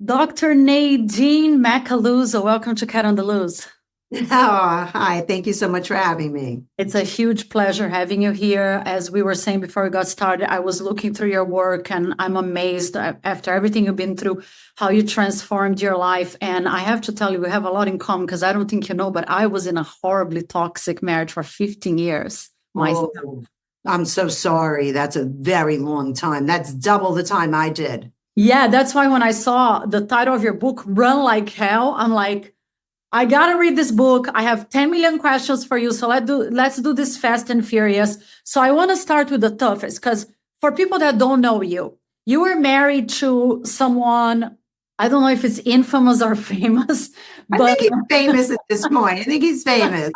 Dr. Nadine 𝐬𝐝𝐫𝐢𝐻, welcome to Cat on the Loose. Oh, hi. Thank you so much for having me. It's a huge pleasure having you here. As we were saying before we got started, I was looking through your work and I'm amazed after everything you've been through, how you transformed your life. And I have to tell you, we have a lot in common because I don't think you know, but I was in a horribly toxic marriage for 15 years myself. Oh, I'm so sorry. That's a very long time. That's double the time I did. Yeah, that's why when I saw the title of your book, Run Like Hell, I'm like, I gotta read this book. I have 10 million questions for you. So let's do this fast and furious. So I want to start with the toughest, because for people that don't know you, you were married to someone, I don't know if it's infamous or famous, I but think he's famous at this point. I think he's famous.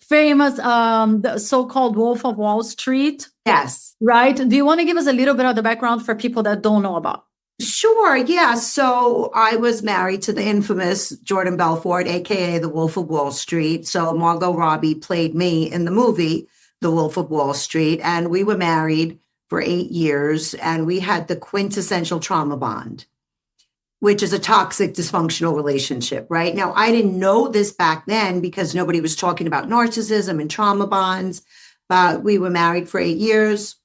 famous, the so-called Wolf of Wall Street, Yes. right? Do you want to give us a little bit of the background for people that don't know about? Sure. Yeah. So I was married to the infamous Jordan Belfort, aka the Wolf of Wall Street. So Margot Robbie played me in the movie, The Wolf of Wall Street. And we were married for 8 years and we had the quintessential trauma bond, which is a toxic, dysfunctional relationship, right? Now, I didn't know this back then because nobody was talking about narcissism and trauma bonds, but we were married for 8 years.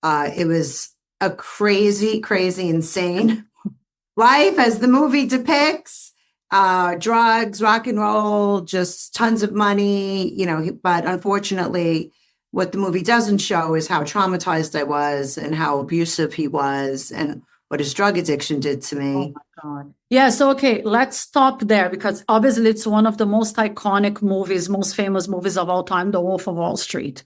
It was a crazy, insane life as the movie depicts. Drugs, rock and roll, just tons of money, but unfortunately, what the movie doesn't show is how traumatized I was and how abusive he was and what his drug addiction did to me. Oh my God. Yeah, so okay, let's stop there because obviously it's one of the most iconic movies, most famous movies of all time, The Wolf of Wall Street.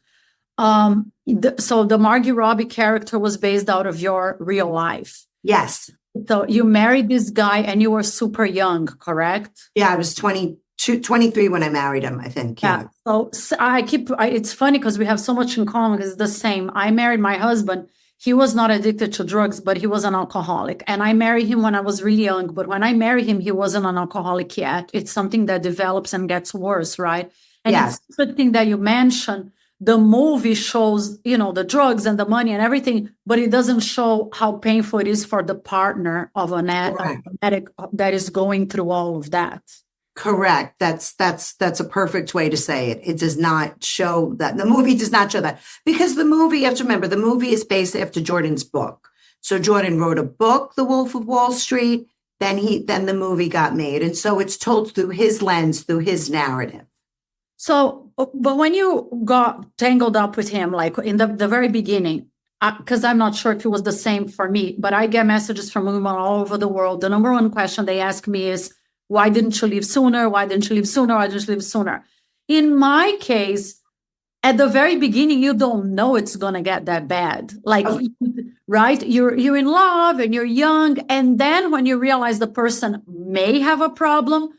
So the Margot Robbie character was based out of your real life. Yes. So you married this guy and you were super young, correct? Yeah, I was 23 when I married him, I think. Yeah. So it's funny because we have so much in common because it's the same. I married my husband. He was not addicted to drugs, but he was an alcoholic. And I married him when I was really young. But when I married him, he wasn't an alcoholic yet. It's something that develops and gets worse, right? And Yes. It's the thing that you mentioned. The movie shows, the drugs and the money and everything, but it doesn't show how painful it is for the partner of an addict that is going through all of that. Correct. That's a perfect way to say it. It does not show that. The movie does not show that because the movie, you have to remember, the movie is based after Jordan's book. So Jordan wrote a book, The Wolf of Wall Street. Then the movie got made. And so it's told through his lens, through his narrative. So, but when you got tangled up with him, like in the very beginning, because I'm not sure if it was the same for me, but I get messages from women all over the world. The number one question they ask me is, why didn't you leave sooner? Why didn't you leave sooner? Why didn't you leave sooner? In my case, at the very beginning, you don't know it's going to get that bad. Like, right? You're in love and you're young. And then when you realize the person may have a problem,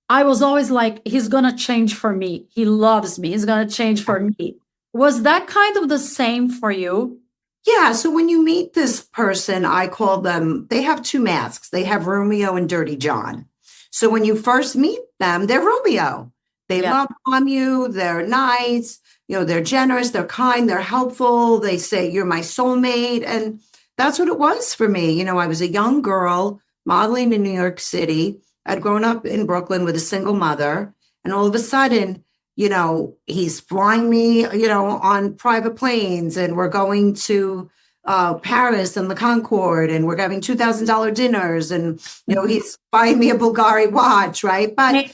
I was always like, he's going to change for me. He loves me. He's going to change for me. Was that kind of the same for you? Yeah. So when you meet this person, I call them, they have two masks. They have Romeo and Dirty John. So when you first meet them, they're Romeo. They love on you. They're nice. They're generous. They're kind. They're helpful. They say, you're my soulmate. And that's what it was for me. I was a young girl modeling in New York City. I'd grown up in Brooklyn with a single mother. And all of a sudden, he's flying me, on private planes and we're going to Paris and the Concorde and we're having $2,000 dinners and, he's buying me a Bulgari watch, right? But,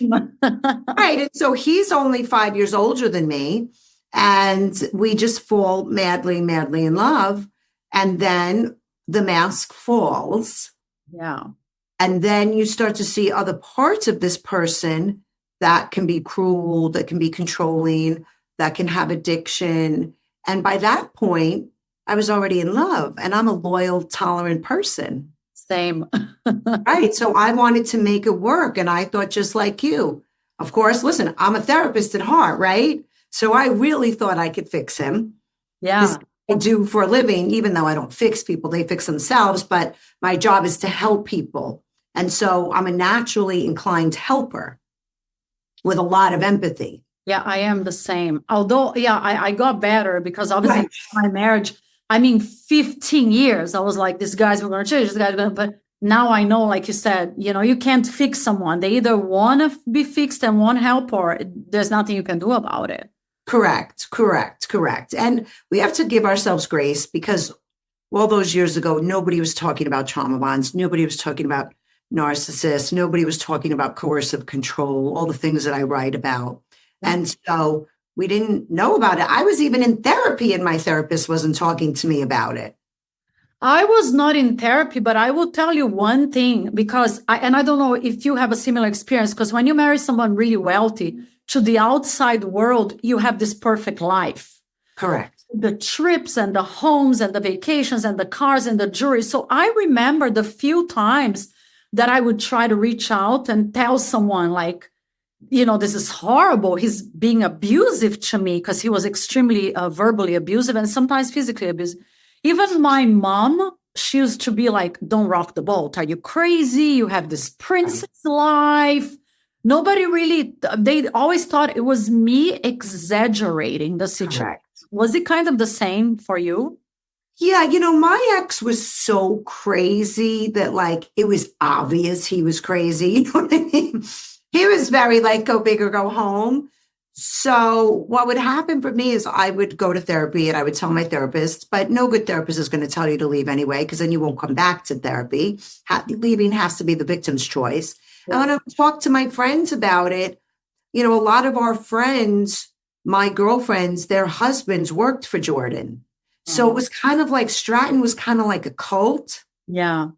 right. And so he's only 5 years older than me and we just fall madly, madly in love. And then the mask falls. Yeah. And then you start to see other parts of this person that can be cruel, that can be controlling, that can have addiction. And by that point, I was already in love and I'm a loyal, tolerant person. Same. Right. So I wanted to make it work. And I thought just like you, of course, listen, I'm a therapist at heart, right? So I really thought I could fix him. Yeah. This I do for a living, even though I don't fix people, they fix themselves. But my job is to help people. And so I'm a naturally inclined helper with a lot of empathy. Yeah, I am the same. Although, I got better because obviously my marriage, 15 years, I was like, this guy's going to change, this guy's going to, but now I know, like you said, you can't fix someone. They either want to be fixed and want help, or there's nothing you can do about it. Correct. And we have to give ourselves grace, because all those years ago, nobody was talking about trauma bonds. Nobody was talking about narcissists. Nobody was talking about coercive control, all the things that I write about. And so we didn't know about it. I was even in therapy and my therapist wasn't talking to me about it. I was not in therapy, but I will tell you one thing, because I don't know if you have a similar experience, because when you marry someone really wealthy, to the outside world, you have this perfect life. Correct. The trips and the homes and the vacations and the cars and the jewelry. So I remember the few times that I would try to reach out and tell someone, like, this is horrible. He's being abusive to me, because he was extremely verbally abusive and sometimes physically abusive. Even my mom, she used to be like, don't rock the boat. Are you crazy? You have this princess life. Nobody really, they always thought it was me exaggerating the situation. Correct. Was it kind of the same for you? Yeah, my ex was so crazy that, like, it was obvious he was crazy. You know what I mean? He was very like, go big or go home. So what would happen for me is I would go to therapy and I would tell my therapist, but no good therapist is going to tell you to leave anyway, because then you won't come back to therapy. Leaving has to be the victim's choice. And when I would talk to my friends about it, a lot of our friends, my girlfriends, their husbands worked for Jordan. So it was kind of like Stratton was kind of like a cult. Yeah.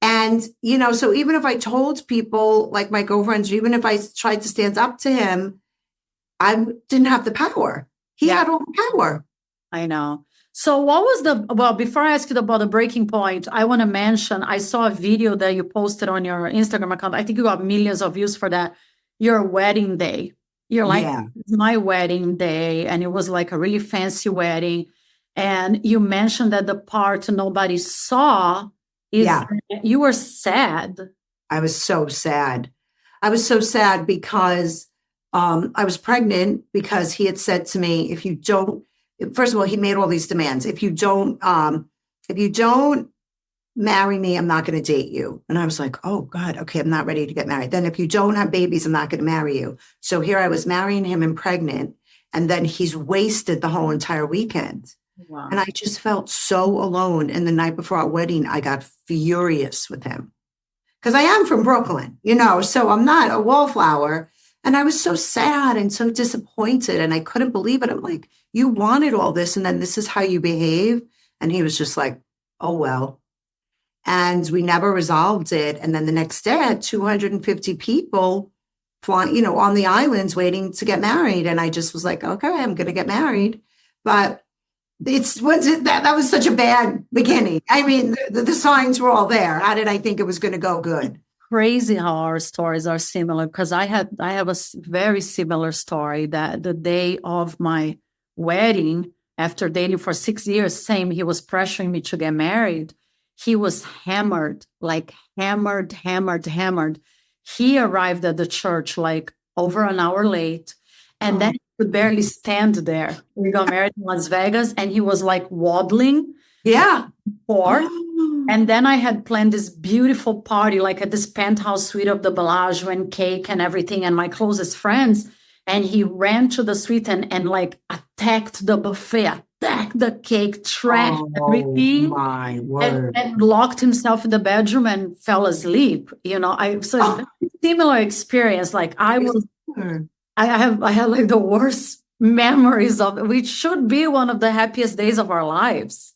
And, so even if I told people, like my girlfriends, even if I tried to stand up to him, I didn't have the power. He had all the power. I know. So what was before I ask you about the breaking point, I want to mention, I saw a video that you posted on your Instagram account. I think you got millions of views for that. Your wedding day. You're like, it's my wedding day. And it was like a really fancy wedding. And you mentioned that the part nobody saw is you were sad. I was so sad. I was so sad because I was pregnant, because he had said to me, if you don't, first of all, he made all these demands. If you don't marry me, I'm not going to date you. And I was like, oh God, okay, I'm not ready to get married. Then if you don't have babies, I'm not going to marry you. So here I was marrying him and pregnant. And then he's wasted the whole entire weekend. Wow. And I just felt so alone. And the night before our wedding, I got furious with him, because I am from Brooklyn, so I'm not a wallflower. And I was so sad and so disappointed, and I couldn't believe it. I'm like, you wanted all this, and then this is how you behave? And he was just like, oh, well. And we never resolved it. And then the next day I had 250 people flying, on the islands waiting to get married. And I just was like, okay, I'm going to get married. But that was such a bad beginning. I mean, the signs were all there. How did I think it was going to go good? Crazy how our stories are similar, because I have a very similar story, that the day of my wedding, after dating for 6 years, same, he was pressuring me to get married. He was hammered. He arrived at the church like over an hour late, and then he could barely stand there. We got married in Las Vegas, and he was like waddling. Yeah. And then I had planned this beautiful party, like at this penthouse suite of the Bellagio, and cake and everything, and my closest friends. And he ran to the suite and like attacked the buffet, attacked the cake, trashed everything. My word. And locked himself in the bedroom and fell asleep. So similar experience. Like I had like the worst memories of it, which should be one of the happiest days of our lives.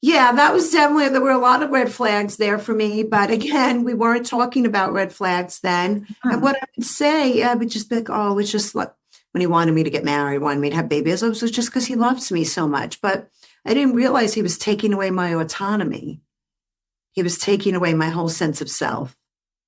Yeah, that was definitely, there were a lot of red flags there for me. But again, we weren't talking about red flags then. And what I would say, I would just be like, oh, it's just like when he wanted me to get married, wanted me to have babies, it was just because he loves me so much. But I didn't realize he was taking away my autonomy. He was taking away my whole sense of self.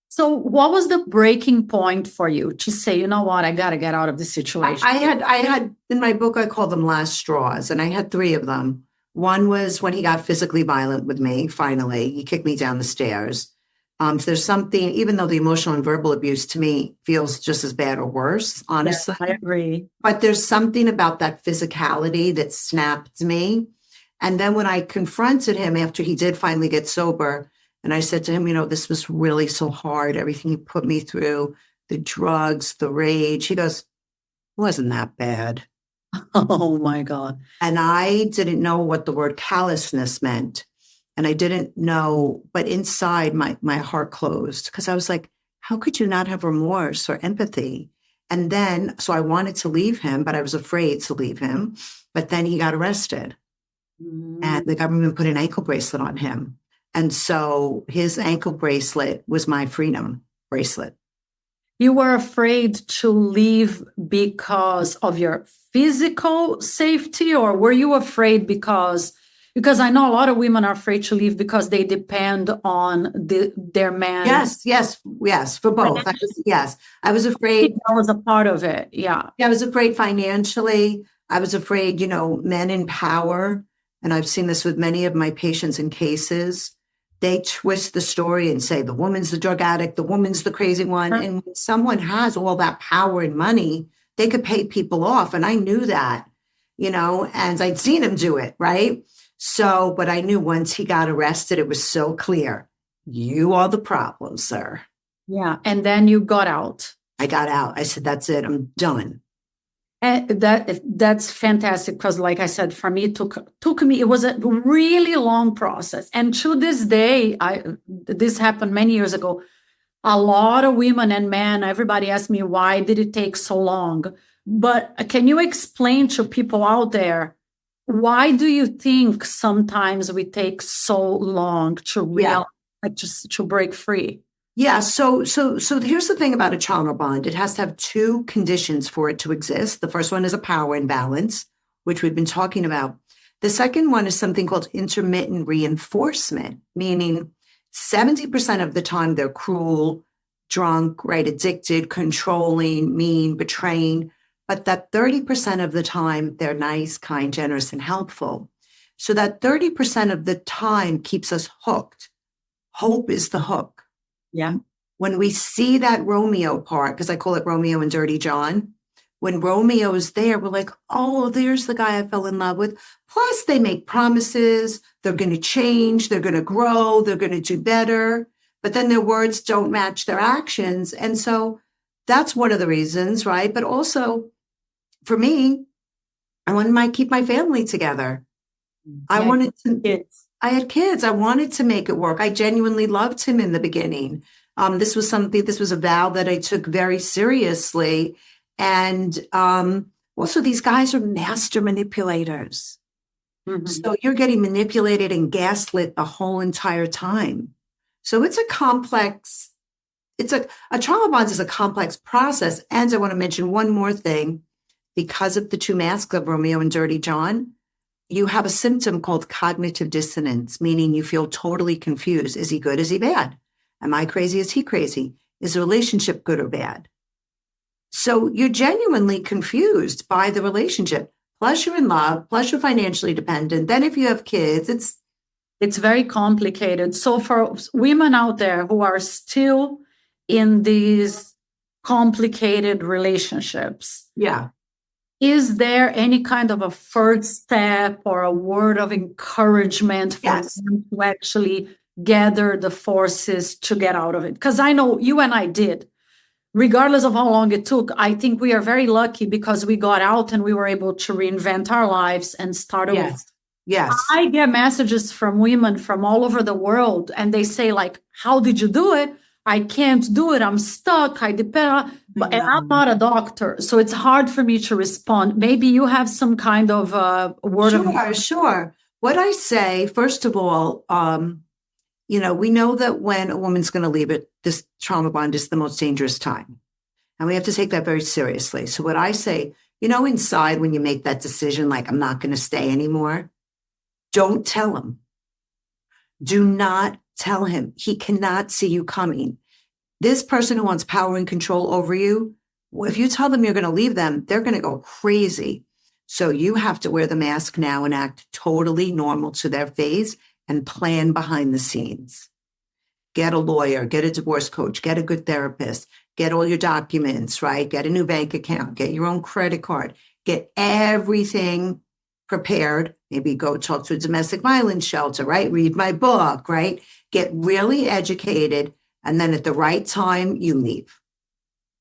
So what was the breaking point for you to say, you know what, I got to get out of this situation? I had in my book, I called them last straws, and I had 3 of them. One was when he got physically violent with me. Finally, he kicked me down the stairs. So there's something, even though the emotional and verbal abuse to me feels just as bad or worse, honestly. Yeah, I agree. But there's something about that physicality that snapped me. And then when I confronted him after he did finally get sober, And I said to him, this was really so hard. Everything you put me through, the drugs, the rage. He goes, it wasn't that bad. Oh my God. And I didn't know what the word callousness meant. And I didn't know, but inside my heart closed because I was like, how could you not have remorse or empathy? And then, so I wanted to leave him, but I was afraid to leave him. But then he got arrested and the government put an ankle bracelet on him. And so his ankle bracelet was my freedom bracelet. You were afraid to leave because of your physical safety, or were you afraid because I know a lot of women are afraid to leave because they depend on their man. Yes, for both. I was afraid. That was a part of it. Yeah. I was afraid financially. I was afraid, men in power. And I've seen this with many of my patients in cases. They twist the story and say the woman's the drug addict, the woman's the crazy one. And when someone has all that power and money, they could pay people off. And I knew that, and I'd seen him do it, right? So, but I knew once he got arrested, it was so clear. You are the problem, sir. Yeah. And then you got out. I got out. I said, that's it. I'm done. And that's fantastic because, like I said, for me, it was a really long process. And to this day, this happened many years ago. A lot of women and men, everybody asked me, why did it take so long? But can you explain to people out there, why do you think sometimes we take so long to to break free? Yeah. So here's the thing about a trauma bond. It has to have two conditions for it to exist. The first one is a power imbalance, which we've been talking about. The second one is something called intermittent reinforcement, meaning 70% of the time they're cruel, drunk, right, addicted, controlling, mean, betraying. But that 30% of the time they're nice, kind, generous, and helpful. So that 30% of the time keeps us hooked. Hope is the hook. Yeah. When we see that Romeo part, because I call it Romeo and Dirty John, when Romeo is there, we're like, oh, there's the guy I fell in love with. Plus, they make promises. They're going to change. They're going to grow. They're going to do better. But then their words don't match their actions. And so that's one of the reasons, right? But also, for me, I wanted to keep my family together. I had kids. I wanted to make it work. I genuinely loved him in the beginning. This was a vow that I took very seriously. And also these guys are master manipulators. Mm-hmm. So you're getting manipulated and gaslit the whole entire time. So it's a complex, a trauma bond is a complex process. And I want to mention one more thing. Because of the two masks of Romeo and Dirty John, you have a symptom called cognitive dissonance, meaning you feel totally confused. Is he good? Is he bad? Am I crazy? Is he crazy? Is the relationship good or bad? So you're genuinely confused by the relationship. Plus you're in love, plus you're financially dependent. Then if you have kids, it's very complicated. So for women out there who are still in these complicated relationships, is there any kind of a first step or a word of encouragement for them to actually gather the forces to get out of it? Because I know you and I did. Regardless of how long it took, I think we are very lucky because we got out and we were able to reinvent our lives and start over. Yes. I get messages from women from all over the world and they say, like, how did you do it? I can't do it. I'm stuck. I depend. And I'm not a doctor, so it's hard for me to respond. Maybe you have some kind of word of. Sure. What I say, first of all, we know that when a woman's going to leave it, this trauma bond is the most dangerous time. And we have to take that very seriously. So what I say, inside when you make that decision, like, I'm not going to stay anymore, don't tell him. Do not tell him. He cannot see you coming. This person who wants power and control over you, if you tell them you're going to leave them, they're going to go crazy. So you have to wear the mask now and act totally normal to their face and plan behind the scenes. Get a lawyer, get a divorce coach, get a good therapist, get all your documents, right? Get a new bank account, get your own credit card, get everything prepared. Maybe go talk to a domestic violence shelter, right? Read my book, right? get really educated, and then at the right time, you leave.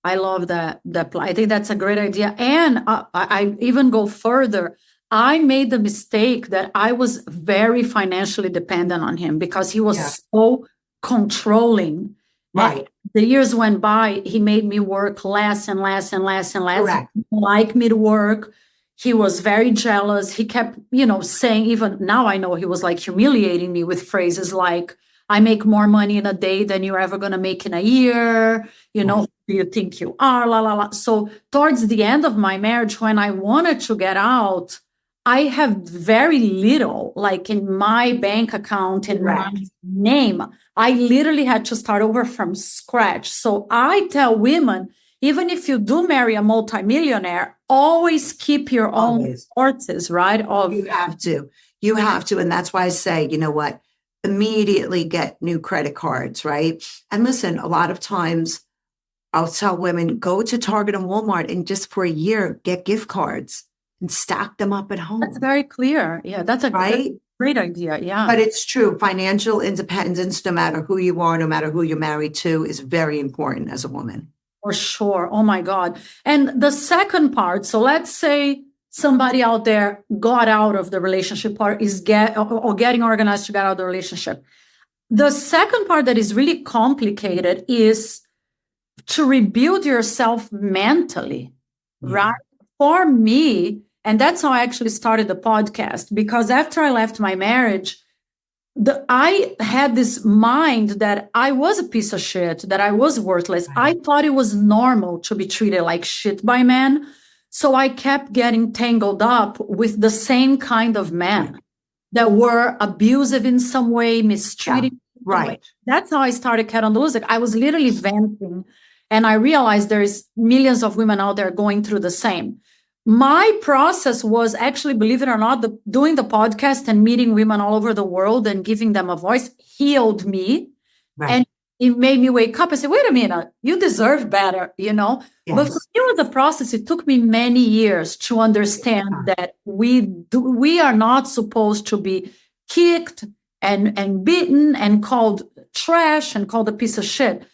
I love that. I think that's a great idea. And I even go further. I made the mistake that I was very financially dependent on him because he was so controlling. Right. And the years went by, he made me work less and less and less and less. Correct. He didn't like me to work. He was very jealous. He kept, saying, even now I know he was like humiliating me with phrases like, I make more money in a day than you're ever going to make in a year. Who do you think you are? La, la, la. So towards the end of my marriage, when I wanted to get out, I have very little, like in my bank account, in my name. I literally had to start over from scratch. So I tell women, even if you do marry a multimillionaire, always keep your own sources, right? You have to. You have to. And that's why I say, you know what? Immediately get new credit cards, right? And listen, a lot of times I'll tell women, go to Target and Walmart and just for a year, get gift cards and stack them up at home. That's very clear. Yeah, that's a great idea. Yeah. But it's true. Financial independence, no matter who you are, no matter who you're married to, is very important as a woman. For sure. Oh my God. And the second part, so let's say somebody out there got out of the relationship or is getting organized to get out of the relationship. The second part that is really complicated is to rebuild yourself mentally, right? For me, and that's how I actually started the podcast, because after I left my marriage, I had this mind that I was a piece of shit, that I was worthless. I thought it was normal to be treated like shit by men. So I kept getting tangled up with the same kind of men that were abusive in some way, mistreating. Right. That's how I started Cat on the Loose. I was literally venting, and I realized there's millions of women out there going through the same. My process was actually, believe it or not, doing the podcast and meeting women all over the world and giving them a voice healed me. Right. And it made me wake up and say, wait a minute, you deserve better, Yes. But for me, with the process, it took me many years to understand that we are not supposed to be kicked and beaten and called trash and called a piece of shit.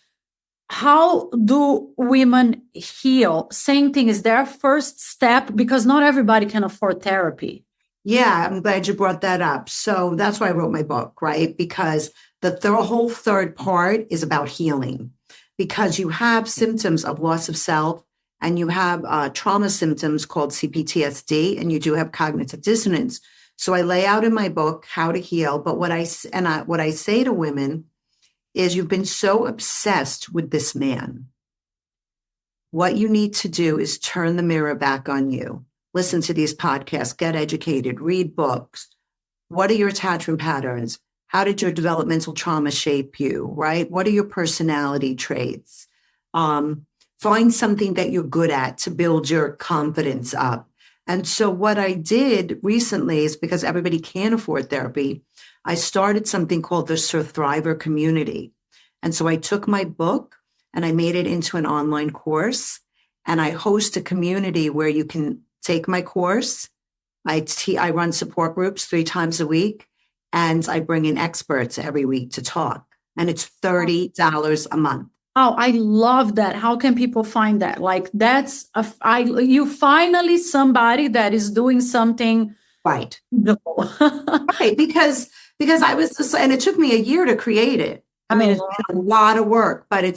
How do women heal? Same thing is their first step, because not everybody can afford therapy. Yeah, I'm glad you brought that up. So that's why I wrote my book, right? Because the whole third part is about healing, because you have symptoms of loss of self and you have trauma symptoms called CPTSD, and you do have cognitive dissonance. So I lay out in my book how to heal. But what I say to women is, you've been so obsessed with this man. What you need to do is turn the mirror back on you. Listen to these podcasts, get educated, read books. What are your attachment patterns? How did your developmental trauma shape you, right? What are your personality traits? Find something that you're good at to build your confidence up. And so what I did recently is, because everybody can't afford therapy, I started something called the Thriver community. And so I took my book and I made it into an online course, and I host a community where you can take my course. I run support groups 3 times a week, and I bring in experts every week to talk. And it's $30 a month. Oh, I love that. How can people find that? Like, you finally somebody that is doing something right. Right, because I was, and it took me a year to create it. I mean, it's been a lot of work, but I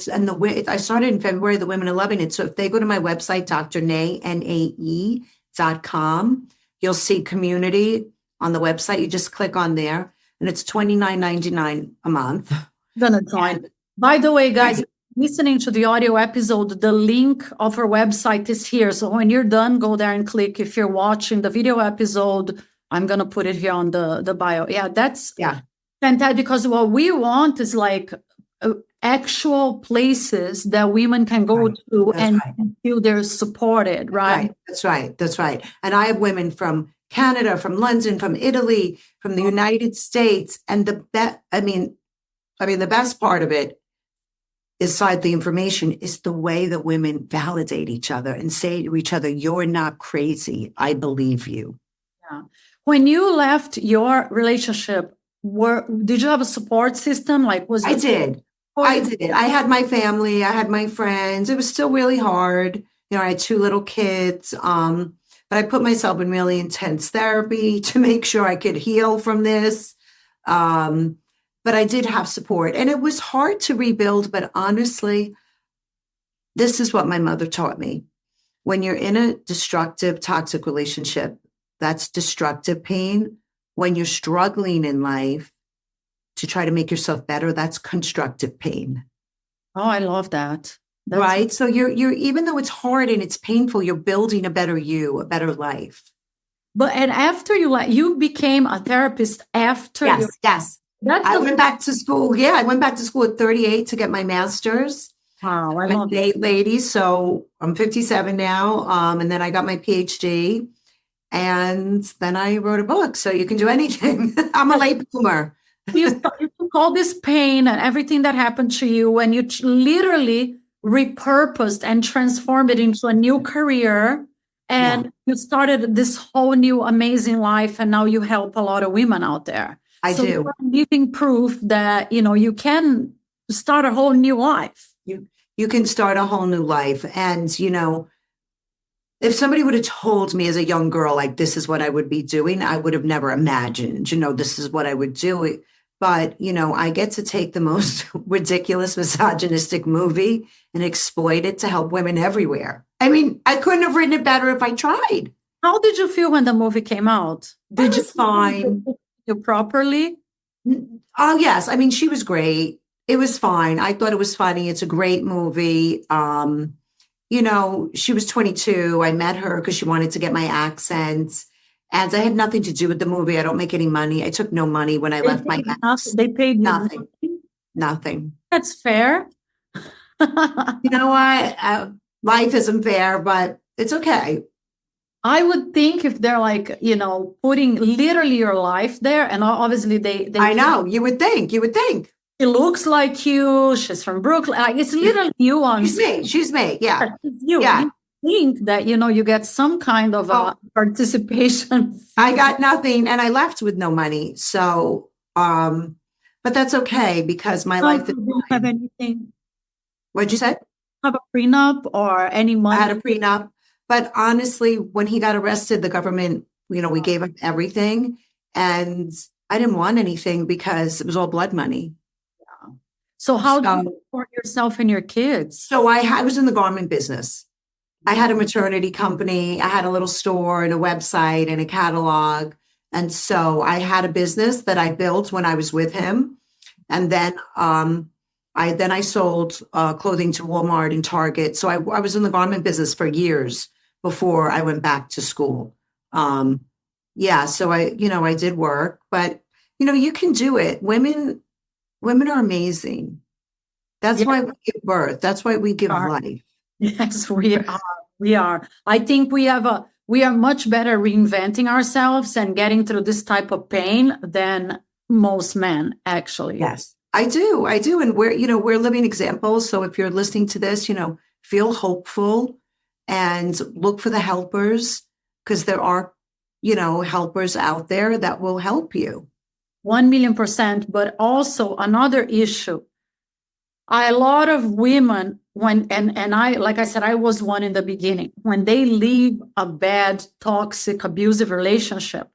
started in February. The women are loving it. So if they go to my website, TheRealDrNadine.com, you'll see community on the website. You just click on there, and it's $29.99 a month. Gonna join. By the way, guys, listening to the audio episode, the link of our website is here. So when you're done, go there and click. If you're watching the video episode, I'm going to put it here on the bio. Yeah, that's fantastic, because what we want is like actual places that women can go to and feel they're supported, right? That's right. And I have women from Canada, from London, from Italy, from the United States. And the best part of it, aside the information, is the way that women validate each other and say to each other, you're not crazy. I believe you. Yeah. When you left your relationship, did you have a support system? Like, was I it? did. I did. I had my family, I had my friends. It was still really hard. You know, I had 2 little kids. But I put myself in really intense therapy to make sure I could heal from this. But I did have support, and it was hard to rebuild. But honestly, this is what my mother taught me. When you're in a destructive, toxic relationship, that's destructive pain. When you're struggling in life to try to make yourself better, that's constructive pain. Oh, I love that. Right. So you're even though it's hard and it's painful, you're building a better you, a better life. But and after you became a therapist after Yes. I went back to school. Yeah, I went back to school at 38 to get my master's. Wow, I I'm love a late lady, so I'm 57 now. And then I got my PhD, and then I wrote a book. So you can do anything. I'm a late bloomer. You took all this pain and everything that happened to you, and you literally repurposed and transformed it into a new career. And you started this whole new amazing life. And now you help a lot of women out there. I do. You're living proof that, you can start a whole new life. You can start a whole new life. And, if somebody would have told me as a young girl, like, this is what I would be doing, I would have never imagined, this is what I would do. But, I get to take the most ridiculous, misogynistic movie and exploit it to help women everywhere. I mean, I couldn't have written it better if I tried. How did you feel when the movie came out? Did you fine? You properly? Oh, yes. I mean, she was great. It was fine. I thought it was funny. It's a great movie. She was 22. I met her because she wanted to get my accent. And I had nothing to do with the movie. I don't make any money. I took no money when I left my house. They paid nothing. Nothing. That's fair. You know what? Life isn't fair, but it's okay. I would think if they're like, putting literally your life there, and obviously they I know. You would think. It looks like you. She's from Brooklyn. Like, it's literally you on. She's me. Yeah. It's you. Yeah. You think that, you get some kind of participation. I got nothing, and I left with no money. So, but that's okay because my life is didn't have anything. What'd you say? Have a prenup or any money? I had a prenup. But honestly, when he got arrested, the government, we gave him everything. And I didn't want anything because it was all blood money. Yeah. So how do you support yourself and your kids? So I was in the garment business. I had a maternity company. I had a little store and a website and a catalog. And so I had a business that I built when I was with him. And then I sold clothing to Walmart and Target. So I was in the garment business for years before I went back to school. So I did work, but you can do it. Women are amazing. That's why we give birth. That's why we give life. Yes, we are. We are. I think we are much better reinventing ourselves and getting through this type of pain than most men, actually. Yes, I do. And we're living examples. So if you're listening to this, feel hopeful and look for the helpers, because there are, helpers out there that will help you. 1,000,000%. But also another issue. A lot of women, and I, like I said, I was one in the beginning, when they leave a bad, toxic, abusive relationship,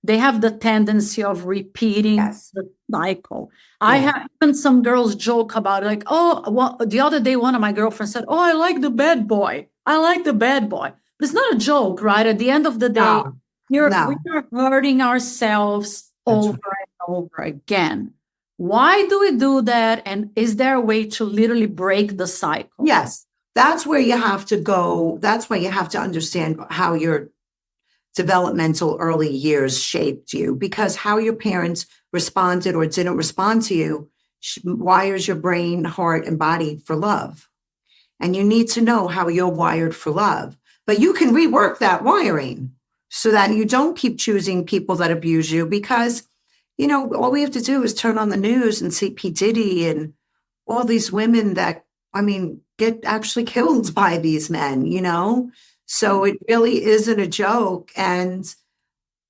they have the tendency of repeating the cycle. Yeah. I have even some girls joke about it, like, the other day, one of my girlfriends said, I like the bad boy. I like the bad boy. But it's not a joke, right? At the end of the day, we are hurting ourselves over and over again. Why do we do that? And is there a way to literally break the cycle? Yes, that's where you have to go. That's why you have to understand how your developmental early years shaped you, because how your parents responded or didn't respond to you wires your brain, heart, and body for love. And you need to know how you're wired for love. But you can rework that wiring so that you don't keep choosing people that abuse you, because all we have to do is turn on the news and see P. Diddy and all these women that, get actually killed by these men, So it really isn't a joke. And,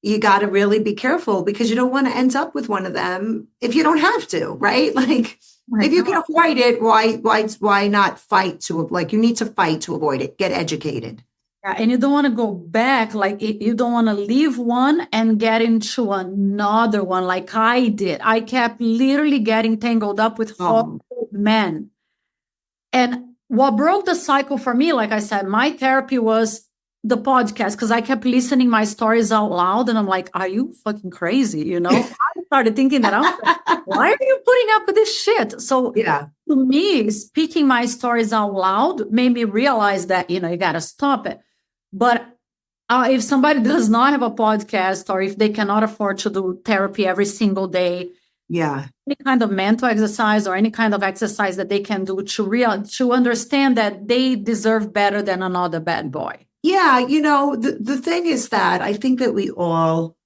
you got to really be careful because you don't want to end up with one of them if you don't have to, right? Like, if you can avoid it, why not fight to, like, you need to fight to avoid it. Get educated. Yeah, and you don't want to go back, like you don't want to leave one and get into another one like I did. I kept literally getting tangled up with horrible men. And what broke the cycle for me, like I said, my therapy was the podcast, because I kept listening my stories out loud and I'm like, are you fucking crazy? You know, I started thinking that, why are you putting up with this shit? So Yeah. to me, speaking my stories out loud made me realize that, you know, you got to stop it. But if somebody does not have a podcast, or if they cannot afford to do therapy every single day, Yeah. any kind of mental exercise or any kind of exercise that they can do to understand that they deserve better than another bad boy. Yeah, you know, the thing is that I think that we all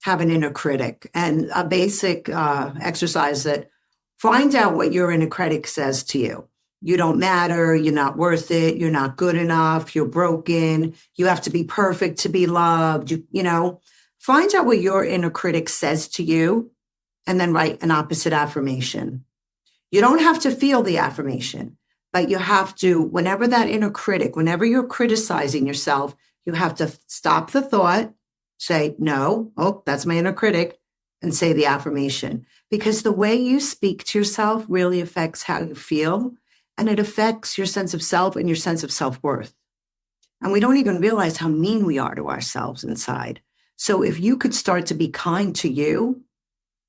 have an inner critic, and a basic exercise that find out what your inner critic says to you. You don't matter, you're not worth it, you're not good enough, you're broken, you have to be perfect to be loved, you know. Find out what your inner critic says to you and then write an opposite affirmation. You don't have to feel the affirmation. But you have to, whenever that inner critic, whenever you're criticizing yourself, you have to stop the thought, say, no, oh, that's my inner critic, and say the affirmation. Because the way you speak to yourself really affects how you feel, and it affects your sense of self and your sense of self-worth. And we don't even realize how mean we are to ourselves inside. So if you could start to be kind to you,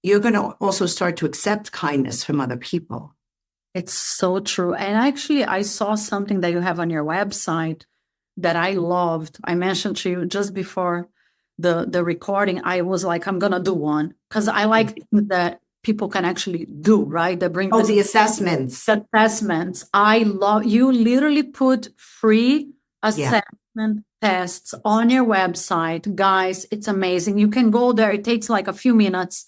you're going to also start to accept kindness from other people. It's so true. And actually, I saw something that you have on your website that I loved. I mentioned to you just before the recording. I was like, I'm going to do one because I like that people can actually do, right? That bring the assessments. Assessments. I love, you literally put free assessment tests on your website. Guys, it's amazing. You can go there. It takes like a few minutes.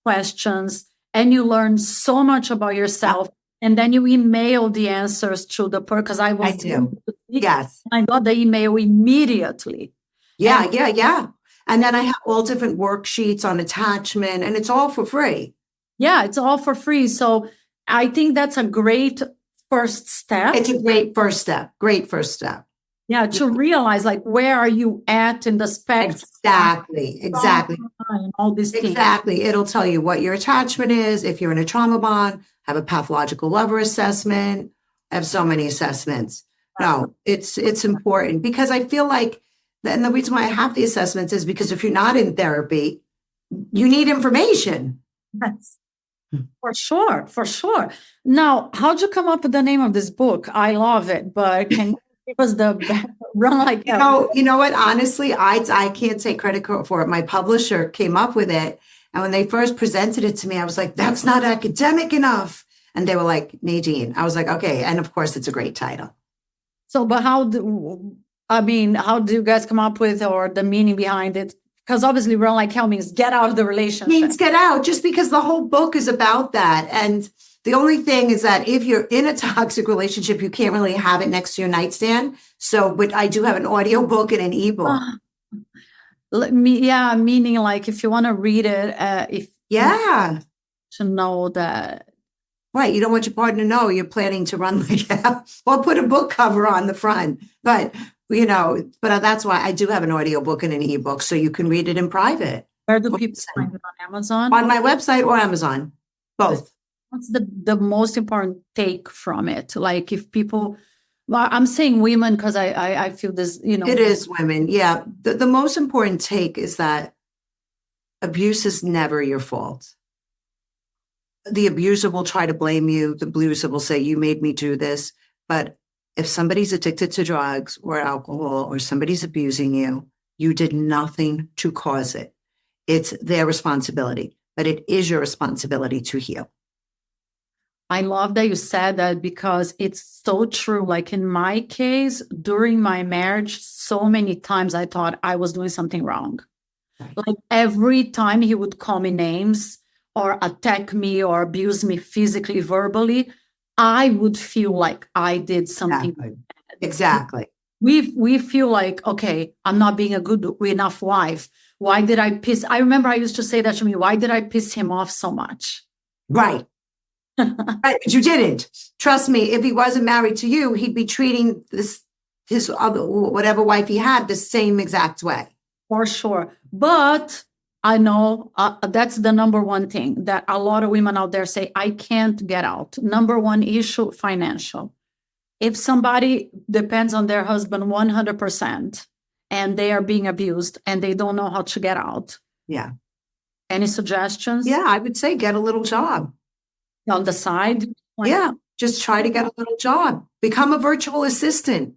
Questions. And you learn so much about yourself. And then you email the answers to the person. Because I do. Yes. I got the email immediately. Yeah. And then I have all different worksheets on attachment, and it's all for free. Yeah, it's all for free. So I think that's a great first step. It's a great first step. Great first step. Yeah, to realize, like, where are you at in the spectrum? Exactly. All these things. Exactly. It'll tell you what your attachment is. If you're in a trauma bond, have a pathological lover assessment. I have so many assessments. No, it's important because I feel like, and the reason why I have the assessments is because if you're not in therapy, you need information. Yes. For sure. Now, how'd you come up with the name of this book? I love it, but can you give us the run like that? You know what? Honestly, I can't take credit for it. My publisher came up with it. And when they first presented it to me, I was like, that's not academic enough. And they were like, Nadine. I was like, okay. And of course, it's a great title. So, but how do you guys come up with, or the meaning behind it? Because obviously Run Like Hell means get out of the relationship. Means get out, just because the whole book is about that. And the only thing is that if you're in a toxic relationship, you can't really have it next to your nightstand. So, but I do have an audio book and an ebook. Meaning like if you want to read it, to know that. Right. You don't want your partner to know you're planning to run like hell. Well, put a book cover on the front. But, that's why I do have an audio book and an ebook, so you can read it in private. Where do people find it? On Amazon? On my website or Amazon. Both. What's the most important take from it? Like if people, well, I'm saying women because I feel this, It is women. Yeah. The most important take is that abuse is never your fault. The abuser will try to blame you. The abuser will say, you made me do this. But if somebody's addicted to drugs or alcohol or somebody's abusing you, you did nothing to cause it. It's their responsibility, but it is your responsibility to heal. I love that you said that because it's so true. Like in my case, during my marriage, so many times I thought I was doing something wrong. Right. Like every time he would call me names or attack me or abuse me physically, verbally, I would feel like I did something bad. Exactly. we feel like, okay, I'm not being a good enough wife. Why did I piss? I remember I used to say that to me. Why did I piss him off so much? Right. Right, but you didn't. Trust me, if he wasn't married to you, he'd be treating his other whatever wife he had the same exact way. For sure. But I know that's the number one thing that a lot of women out there say, I can't get out. Number one issue, financial. If somebody depends on their husband 100% and they are being abused and they don't know how to get out. Yeah. Any suggestions? Yeah, I would say get a little job. On the side? Yeah, just try to get a little job. Become a virtual assistant.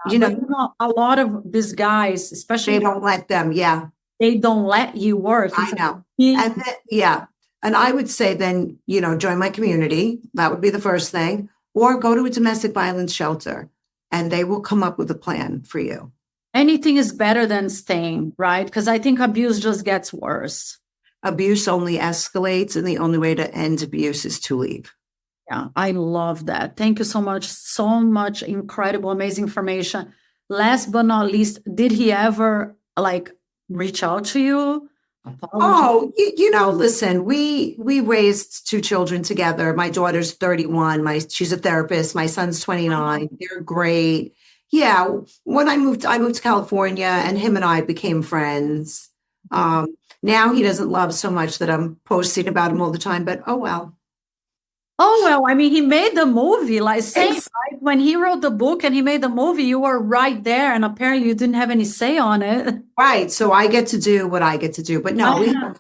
You know, a lot of these guys, especially, they don't let them. Yeah, they don't let you work. I know. And then, yeah, and I would say then, you know, join my community. That would be the first thing, or go to a domestic violence shelter, and they will come up with a plan for you. Anything is better than staying, right? Because I think abuse just gets worse. Abuse only escalates, and the only way to end abuse is to leave. Yeah, I love that. Thank you so much. So much incredible, amazing information. Last but not least, did he ever like reach out to you? Oh, you know, listen, we raised two children together. My daughter's 31. She's a therapist. My son's 29. They're great. Yeah, when I moved to California, and him and I became friends. Now he doesn't love so much that I'm posting about him all the time, but oh well. Oh, well, I mean, he made the movie, like same, right? When he wrote the book and he made the movie, you were right there, and apparently you didn't have any say on it. Right. So I get to do what I get to do. But no,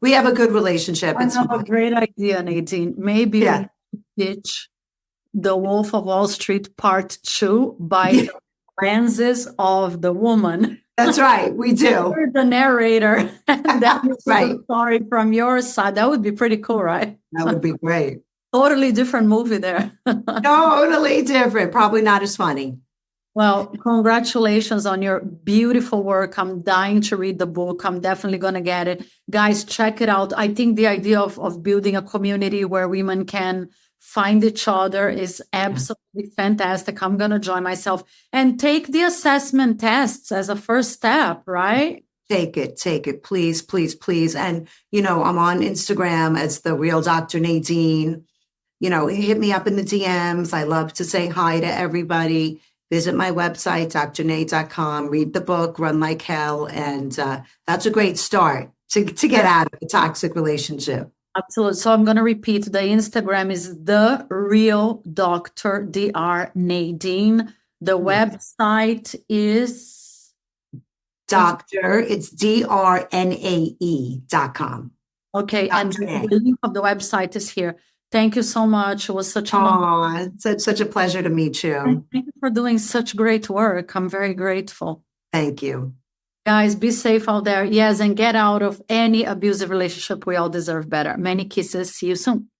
we have a good relationship. I have a great idea, Nadine. Maybe we pitch The Wolf of Wall Street Part 2 by the lenses of the woman. That's right. We do. You're the narrator. That's right. The story from your side. That would be pretty cool, right? That would be great. Totally different movie there. Totally different. Probably not as funny. Well, congratulations on your beautiful work. I'm dying to read the book. I'm definitely going to get it. Guys, check it out. I think the idea of building a community where women can find each other is absolutely fantastic. I'm going to join myself and take the assessment tests as a first step, right? Take it, please, please, please. And, you know, I'm on Instagram as The Real Dr. Nadine. You know, hit me up in the DMs. I love to say hi to everybody. Visit my website, 𝐷RNadine.com. Read the book, Run Like Hell. And that's a great start to get out of a toxic relationship. Absolutely. So I'm going to repeat. The Instagram is The Real Dr. 𝐷RNadine. The website is Doctor. It's 𝐷RNAE.com. Okay. And the link of the website is here. Thank you so much. It was such such a pleasure to meet you. Thank you for doing such great work. I'm very grateful. Thank you. Guys, be safe out there. Yes, and get out of any abusive relationship. We all deserve better. Many kisses. See you soon.